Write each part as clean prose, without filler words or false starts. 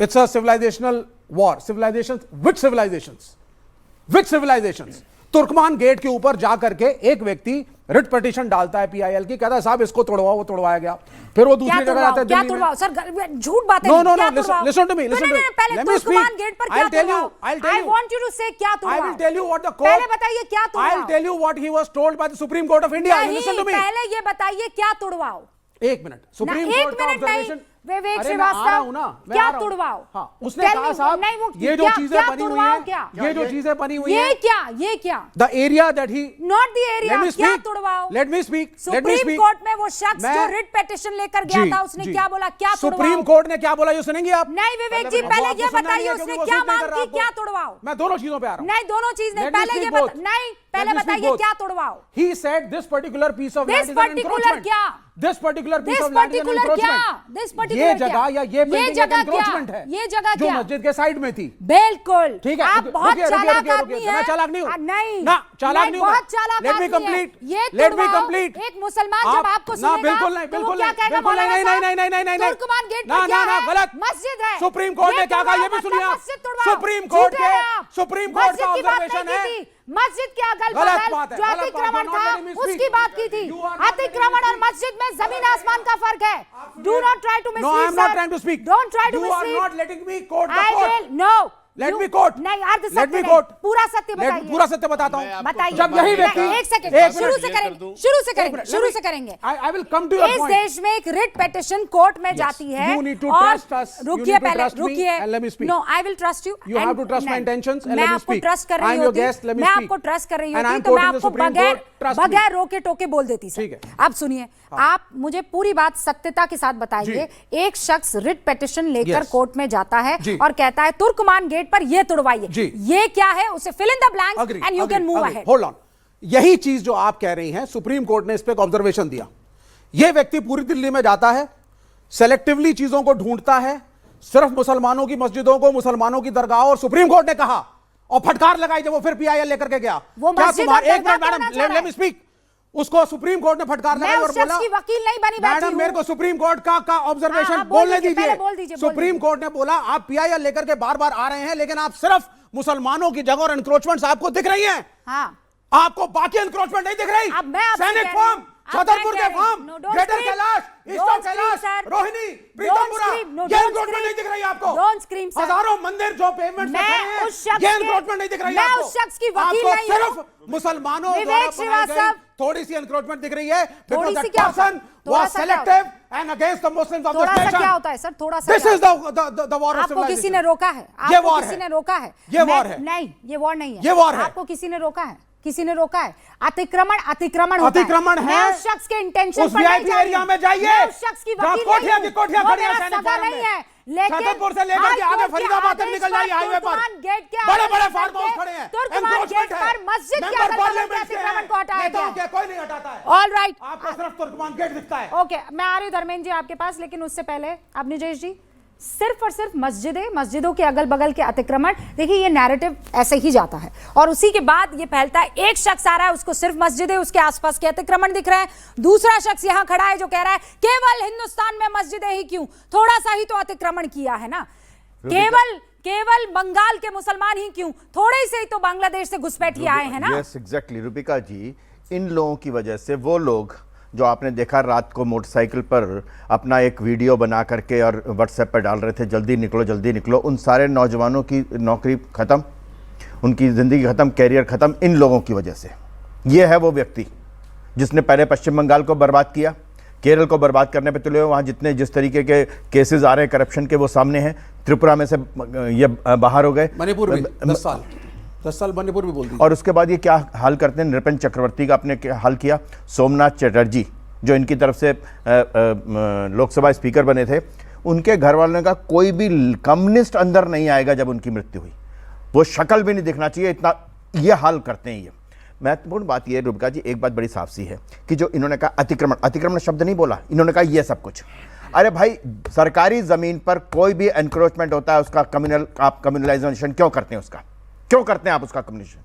It's a civilizational war. Civilizations, which civilizations? Which civilizations? Turkman gate के ऊपर जा करके एक व्यक्ति रिट पिटीशन डालता है पीआईएल की, कहता है साहब इसको तोड़वाओ, वो तोड़वाया गया। फिर वो दूसरी जगह आता है क्या तोड़वाओ सर, झूठ बात है। No, listen to me, listen to me. पहले तुर्कमान गेट पर क्या तोड़वाओ? I want you to say क्या तोड़वाओ? I will tell you what the court, पहले बताइए क्या तोड़वाओ? I will tell you what he was told by the Supreme Court of India. Listen to me. पहले ये बताइए क्या तोड़वाओ? एक मिनट, सुप्रीम कोर्ट का ऑब्जर्वेशन। विवेक श्रीवास्तव, क्या तोड़वाओ? हाँ, उसने कहा साहब ये जो चीजें बनी हुई हैं, ये जो चीजें बनी हुई हैं, ये क्या the area that he, not the area, क्या तोड़वाओ? Let me speak. Supreme court में वो शख्स जो रिट पिटीशन लेकर गया था, उसने क्या बोला, क्या तोड़वाओ? सुप्रीम कोर्ट ने क्या बोला ये सुनेंगे आप? नहीं विवेक जी, पहले ये बताइए उसने क्या मांग की, क्या तोड़वाओ? मैं दोनों चीजों पे आ रहा हूं। नहीं, दोनों चीज नहीं, पहले ये नहीं, पहले बताइए क्या तोड़वाओ? He said this particular piece of land is an encroachment. This particular piece of land is an encroachment. ये जगह या ये बिल्डिंग एक encroachment है, ये जगह जो मस्जिद के साइड में थी। बिल्कुल, ठीक है, आप बहुत चालाक आदमी हैं। मैं चालाक नहीं हूँ, नहीं ना चालाक नहीं हूँ, बहुत चालाक let me complete, let me complete. एक मुसलमान जब आपको सुनेगा, बिल्कुल नहीं, बिल्कुल नहीं, बिल्कुल नहीं, तुर्कमान गेट पर क्या है? गलत, मस्जिद है। सुप्रीम कोर्ट ने क्या कहा ये भी सुनिए आप। सुप्रीम कोर्ट का ऑब्जर्वेशन है, मस्जिद के अगल बगल जो अतिक्रमण था उसकी बात की थी। अतिक्रमण और मस्जिद में जमीन आसमान का फर्क है। Do not try to mislead. No, I am not trying to speak. Don't try to mislead. You are not letting me quote the I court. will no. Let me quote. नहीं, अर्ध सत्य Let me नहीं, quote. पूरा सत्य बताइए। पूरा सत्य बताता हूँ। बताइए। जब यही व्यक्ति, एक सेकंड, शुरू से करेंगे। I will come to your point. इस देश में एक रिट पिटीशन कोर्ट में जाती है। You need to trust us. रुकिए पहले, रुकिए। And let me speak. No, I will trust you. You have to trust my intentions and let me मैं आपको speak. ट्रस्ट कर रही I am your होती, guest. Let me मैं speak. आपको ट्रस्ट कर रही And I होती am तो मैं quoting the आपको Supreme Court. Trust me. बगैर रोके टोके बोल देती सर। ठीक है। आप सुनिए, आप मुझे पूरी बात सत्यता के साथ बताइए। एक शख्स रिट पिटीशन लेकर कोर्ट में जाता है और कहता है तुर्कमान गेट पर ये तोड़वाइए, ये क्या है? उसे fill in the blanks and you can move ahead. Hold on, यही चीज जो आप कह रही हैं, सुप्रीम कोर्ट ने इस पे एक ऑब्जर्वेशन दिया। ये व्यक्ति पूरी दिल्ली में जाता है, सेलेक्टिवली चीजों को ढूंढता है, सिर्फ मुसलमानों की मस्जिदों को, मुसलमानों की दरगाह, और सुप्रीम कोर्ट ने कहा और फटकार लगाई जब वो फिर पीआईएल लेकर के गया। क्या तुम्हारे, एक minute madam, late me speak. उसको सुप्रीम कोर्ट ने फटकार लगाई और बोला, वकील नहीं बनी मैडम मेरे को सुप्रीम कोर्ट का ऑब्जर्वेशन बोलने दीजिए। सुप्रीम कोर्ट ने बोला आप पीआईएल लेकर के बार बार आ रहे हैं, लेकिन आप सिर्फ मुसलमानों की जगह और एनक्रोचमेंट्स आपको दिख रही हैं। हाँ। आपको बाकी एनक्रोचमेंट नहीं दिख रही। सैनिक फार्म, छतरपुर के farm, greater Kailash, eastern Kailash, Rohini, Pritampura, ये एनक्रोचमेंट नहीं दिख रही आपको। हजारों मंदिर जो पेमेंट में खड़े हैं, ये एनक्रोचमेंट नहीं दिख रही आपको। मैं उस शख्स की वकील नहीं हूं। सिर्फ मुसलमानों द्वारा बनाई गई थोड़ी सी एनक्रोचमेंट दिख रही है। थोड़ी सी क्या होता है? was selective and against the Muslims of this nation. थोड़ा सा क्या होता है सर? थोड़ा सा This is the war of civilization. आपको किसी ने रोका है? आपको किसी ने रोका है? ये वॉर है। नहीं, ये वॉर नहीं है। ये वॉर है। आपको किसी ने रोका है? किसी ने रोका है? अतिक्रमण होता है। अतिक्रमण है। उस शख्स के इंटेंशन उस वीआईपी एरिया में जाइए। उस शख्स की वकील कोठियां खड़ी हैं सैनिक फार्म नहीं है। लेकिन छतरपुर से लेकर के आगे फरीदाबाद तक निकल जाइए हाईवे पर, बड़े-बड़े फार्म हाउस खड़े हैं। तुर्कमान गेट पर मस्जिद के अतिक्रमण को हटाया गया। कोई नहीं हटाता है। ऑल राइट, आपको सिर्फ तुर्कमान गेट दिखता है। ओके, मैं आ रही हूं धर्मेंद्र जी आपके पास, लेकिन उससे पहले अब निजेश जी, सिर्फ और सिर्फ मस्जिदों के अगल बगल के अतिक्रमण, देखिए ये नैरेटिव ऐसे ही जाता है और उसी के बाद ये फैलता है। एक शख्स आ रहा है, उसको सिर्फ मस्जिदें, उसके आसपास के अतिक्रमण दिख रहे हैं। दूसरा शख्स यहां खड़ा है जो कह रहा है केवल हिंदुस्तान में मस्जिदें ही क्यों, थोड़ा सा ही तो अतिक्रमण किया है ना, केवल बंगाल के मुसलमान ही क्यों, थोड़े से ही तो बांग्लादेश से घुसपैठी आए हैं ना। यस एग्जैक्टली रूपिका जी, इन लोगों की वजह से वो लोग जो आपने देखा रात को मोटरसाइकिल पर अपना एक वीडियो बना करके और व्हाट्सएप पर डाल रहे थे जल्दी निकलो, उन सारे नौजवानों की नौकरी ख़त्म, उनकी ज़िंदगी ख़त्म, कैरियर ख़त्म इन लोगों की वजह से। ये है वो व्यक्ति जिसने पहले पश्चिम बंगाल को बर्बाद किया, केरल को बर्बाद करने पे तुले हुए, वहाँ जिस तरीके के केसेस आ रहे हैं करप्शन के वो सामने हैं। त्रिपुरा में से ये बाहर हो गए, मणिपुर में 10 साल मणिपुर भी बोल दी। और उसके बाद ये क्या हाल करते हैं, नृपेंद्र चक्रवर्ती का आपने क्या हाल किया, सोमनाथ चटर्जी जो इनकी तरफ से लोकसभा स्पीकर बने थे, उनके घर वालों का कोई भी कम्युनिस्ट अंदर नहीं आएगा जब उनकी मृत्यु हुई, वो शक्ल भी नहीं दिखना चाहिए, इतना ये हाल करते हैं। ये महत्वपूर्ण बात यह रूपिका जी, एक बात बड़ी साफ सी है कि जो इन्होंने कहा अतिक्रमण शब्द नहीं बोला, इन्होंने कहा ये सब कुछ। अरे भाई, सरकारी जमीन पर कोई भी एनक्रोचमेंट होता है उसका आप कम्युनलाइजेशन क्यों करते हैं, उसका क्यों करते हैं आप उसका कम्युनिकेशन?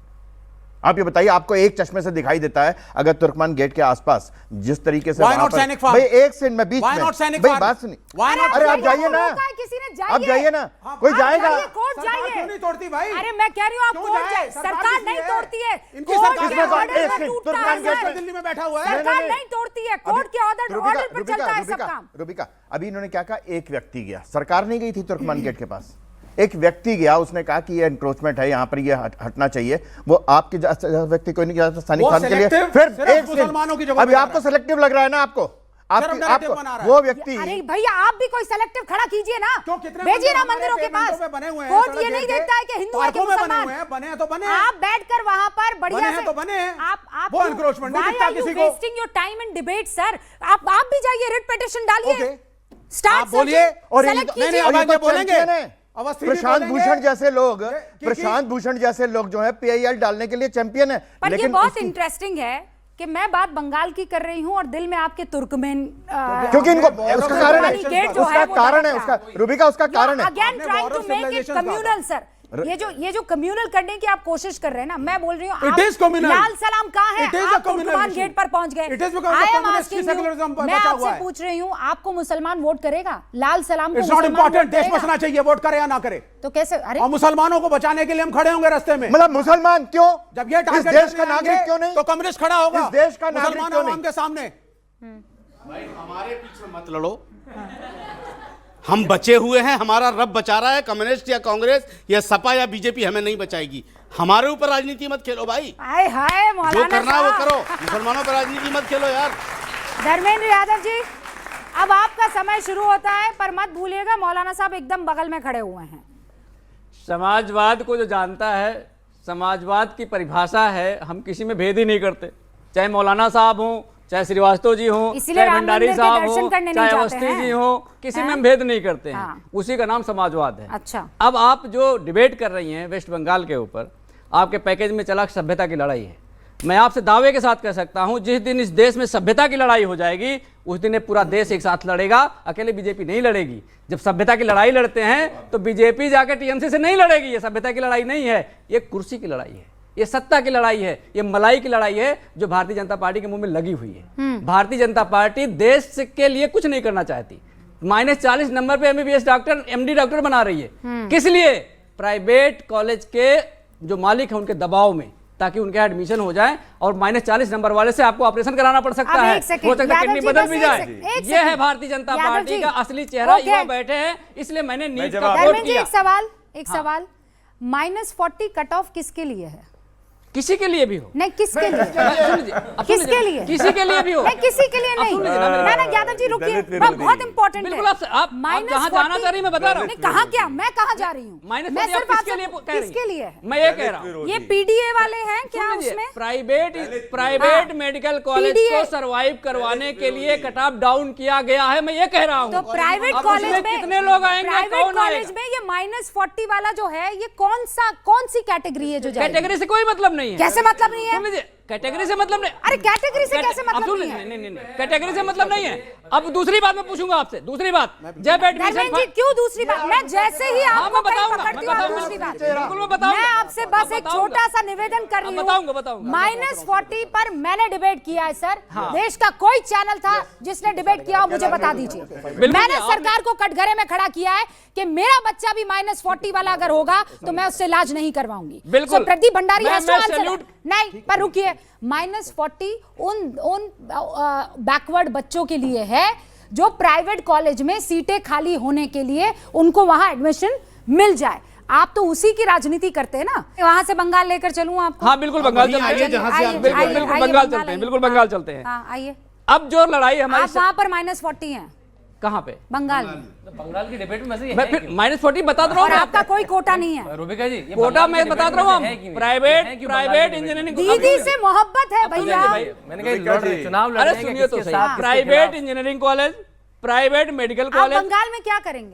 आप ये बताइए, आपको एक चश्मे से दिखाई देता है अगर तुर्कमान गेट के आसपास जिस तरीके से Why वहां not पर- सैनिक फार्म? भाई एक सेकंड में बीच Why में not सैनिक भाई फार्म? बात सुनिए। Why not अरे आप सैनिक जाइए ना, रोका है किसी ने, आप जाइए ना, कोई आप जाएगा। जाइए, कोर्ट सरकार जाइए। क्यों नहीं तोड़ती भाई? अरे मैं कह रही हूँ आप क्यों कोर्ट जाए? जाए, सरकार नहीं किसकी तोड़ती है, इनकी कोर्ट सरकार के किसमें तो- ऑर्डर एक पे सेकंड, टूटता तुर्कमान है गेट सर। पे दिल्ली में बैठा हुआ है। सरकार नहीं। नहीं तोड़ती है, कोर्ट के ऑर्डर पर चलता है सब काम। रुबिका, अभी इन्होंने क्या कहा, एक व्यक्ति गया, सरकार नहीं गई थी तुर्कमान गेट के पास, एक व्यक्ति गया, उसने कहा कि ये एनक्रोचमेंट है, यहाँ पर ये हटना चाहिए। वो आपके व्यक्ति कोई नहीं गया सैनिक वो फार्म के लिए। selective फिर सिर्फ एक मुसलमानों की जगह अभी पे जा आपको रहा है। सेलेक्टिव लग रहा है ना, आपको narrative बना आपको रहा है। वो व्यक्ति अरे भैया आप भी कोई सेलेक्टिव खड़ा कीजिए ना, क्यों कितने भेजिए ना हमारे मंदिरों के पेमेंटों पास। पे बने हुए हैं, कोर्ट सड़क ये नहीं गेट के, देखता है कि हिंदू है कि पार्कों में बने मुसलमान। हुए हैं, बने हैं तो बने हैं। आप बैठकर वहां पर बढ़िया बने हैं से तो बने हैं। आप वो encroachment नहीं दिखता किसी को। Wasting your time in debate sir. आप भी जाइए, रिट पिटीशन डालिए, Okay. स्टार्ट आप बोलिए और सेलेक्ट नहीं, कीजिए। अब आगे बोलेंगे। चैंपियन है। अवस्थी भी प्रशांत बोलेंगे। भूषण जैसे लोग, कि- प्रशांत भूषण जैसे लोग जो है पीआईएल डालने के लिए चैंपियन है। पर ये लेकिन बहुत उसकी- इंटरेस्टिंग है कि मैं बात बंगाल की कर रही हूं और दिल में आपके तुर्कमेन क्योंकि इनको उसका कारण है, गेट जो उसका है वो कारण है, दरअसल- उसका रुबिका उसका कारण है। अगेन आपने trying to borrowed make it civilizations communal sir. ये जो कम्युनल करने की आप कोशिश कर रहे हैं ना, मैं बोल रही हूँ It is communal. लाल सलाम कहाँ है? It is a आप communal तुर्कमान issue. गेट पर पहुंच गए। It is because I the am communist asking you, secularism पर मैं बचा हुआ आपसे है। पूछ रही हूँ, आपको मुसलमान वोट करेगा? लाल सलाम को इट्स नॉट मुसलमान इंपॉर्टेंट, वोट देश करेगा? बचना चाहिए, वोट करे या ना करे। तो कैसे? अरे और मुसलमानों को बचाने के लिए हम खड़े होंगे रास्ते में। मतलब मुसलमान क्यों? जब ये इस टारगेट देश का करने नागरिक आएंगे, क्यों नहीं? तो कम्युनिस्ट खड़ा होगा इस देश का नागरिक मुसलमान क्यों अवाम नहीं? के सामने। भाई हमारे पीछे मत लड़ो, हम बचे हुए हैं, हमारा रब बचा रहा है। कम्युनिस्ट या कांग्रेस या सपा या बीजेपी हमें नहीं बचाएगी। हमारे ऊपर राजनीति मत खेलो भाई, हाय हाय जो मौलाना करना है वो साहब। करो, मुसलमानों पर राजनीति मत खेलो यार। धर्मेंद्र यादव जी, अब आपका समय शुरू होता है, पर मत भूलिएगा मौलाना साहब एकदम बगल में खड़े हुए हैं। समाजवाद को जो जानता है, समाजवाद की परिभाषा है, हम किसी में भेद ही नहीं करते, चाहे मौलाना साहब हों, चाहे श्रीवास्तव जी हों, इसीलिए चाहे राम भंडारी मंदिर के साहब दर्शन हों, करने नहीं चाहे जाते अवस्थी हैं। जी हों, किसी में हैं? हम भेद नहीं करते हैं। हाँ। उसी का नाम समाजवाद है। अच्छा। अब आप जो डिबेट कर रही हैं वेस्ट बंगाल के ऊपर, आपके पैकेज में चला सभ्यता की लड़ाई है। मैं आपसे दावे के साथ कह सकता हूं, जिस दिन इस देश में सभ्यता की लड़ाई हो जाएगी, उस दिन ये पूरा देश एक साथ लड़ेगा, अकेले बीजेपी नहीं लड़ेगी। जब सभ्यता की लड़ाई लड़ते हैं तो बीजेपी जाकर टीएमसी से नहीं लड़ेगी। ये सभ्यता की लड़ाई नहीं है, ये कुर्सी की लड़ाई है, ये सत्ता की लड़ाई है, ये मलाई की लड़ाई है जो भारतीय जनता पार्टी के मुंह में लगी हुई है। भारतीय जनता पार्टी देश के लिए कुछ नहीं करना चाहती। -40 नंबर पे एमबीबीएस डॉक्टर, एमडी डॉक्टर बना रही है। किस लिए? प्राइवेट कॉलेज के जो मालिक हैं उनके दबाव में, ताकि उनके एडमिशन हो जाए और -40 नंबर वाले से आपको ऑपरेशन कराना पड़ सकता अब है, एक सेकंड, हो सकता है यादव किडनी जी, बदल बस भी एक जाए। सेकंड, एक ये है सेकंड। भारतीय जनता यादव पार्टी जी, का असली चेहरा। ओके। युवा बैठे हैं, इसलिए मैंने नीट का जवाब- वोट धर्मेंद्र जी, किया। एक सवाल, -40 कट ऑफ किसके लिए है? किसी के लिए भी हो, नहीं किसके लिए? सुन लीजिए, अब सुन किसके लीजिए, लिए? किसी के लिए भी हो, नहीं किसी के लिए अब नहीं। सुन लीजिए ना मेरी बात। ना यादव जी रुकिए, बहुत इंपॉर्टेंट है। बिल्कुल, आप जहां जाना चाह रही हैं, मैं बता रहा हूं। नहीं कहाँ क्या, मैं कहाँ जा रही हूँ? माइनस मैं सिर्फ किसके आपसे लिए कह रही हैं? किसके लिए है? मैं ये कह रहा हूँ, ये पीडीए वाले हैं क्या सुन लीजिए, उसमें? प्राइवेट मेडिकल कॉलेज PDA को सरवाइव करवाने के लिए कट ऑफ डाउन किया गया है। मैं ये कह रहा हूँ। तो प्राइवेट अब कॉलेज उसमें में कितने लोग आएंगे, प्राइवेट कौन कॉलेज आएगा? में ये -40 वाला जो है, ये कौन सी कैटेगरी है जो जाएगी? कैटेगरी से कोई मतलब नहीं है। कैसे मतलब नहीं है? सुन लीजिए, कैटेगरी से मतलब नहीं। अरे कैटेगरी से कैसे अब मतलब सुन नहीं लीजिए, है? नहीं, कैटेगरी से मतलब नहीं है। अब दूसरी बात मैं पूछूंगा आपसे, दूसरी बात, जब एडमिशन धर्मेंद्र जी क्यों दूसरी बात? मैं जैसे ही हाँ, आपको मैं कहीं बताऊंगा, पकड़ती मैं हूँ, आप बताऊंगा। दूसरी बात। बिल्कुल मैं बताऊंगा। मैं आपसे बस अब एक बताऊंगा। छोटा सा निवेदन कर रही अब बताऊंगा। -40 पर मैंने डिबेट किया है सर। देश का कोई चैनल था जिसने डिबेट किया हो, मुझे बता दीजिए। मैंने सरकार को कटघरे में खड़ा किया है कि मेरा बच्चा भी -40 वाला अगर होगा तो मैं उससे इलाज नहीं करवाऊंगी। बिल्कुल। So, प्रदीप भंडारी मैं has to answer salute- that. नहीं पर रुकिए, -40 उन बैकवर्ड बच्चों के लिए है जो प्राइवेट कॉलेज में सीटें खाली होने के लिए उनको वहां एडमिशन मिल जाए। आप तो उसी की राजनीति करते हैं ना। वहां से बंगाल लेकर चलूं आपको? हाँ बिल्कुल, बंगाल चलते हैं, जहाँ से आप- बिल्कुल बिल्कुल बंगाल चलते हैं, बिल्कुल बंगाल चलते हैं। हाँ आइए। अब जो लड़ाई हमारी आप वहां पर -40 हैं कहाँ पे? बंगाल में, बंगाल की डिबेट में मैं फिर -40 बता रहा और हूँ। आपका कोई कोटा नहीं है। रूबिका जी, ये कोटा बंगाल मैं की बता डिबेट रहा हूँ, में है कि नहीं? प्राइवेट है कि बंगाल की प्राइवेट डिबेट में? इंजीनियरिंग। दीदी से मोहब्बत है भैया। मैंने कहा चुनाव लड़ अरे रहे हैं कि सुनिए तो किसके सही, साथ, किसके प्राइवेट खिलाफ? इंजीनियरिंग कॉलेज, प्राइवेट मेडिकल आप कॉलेज, बंगाल में क्या करेंगे?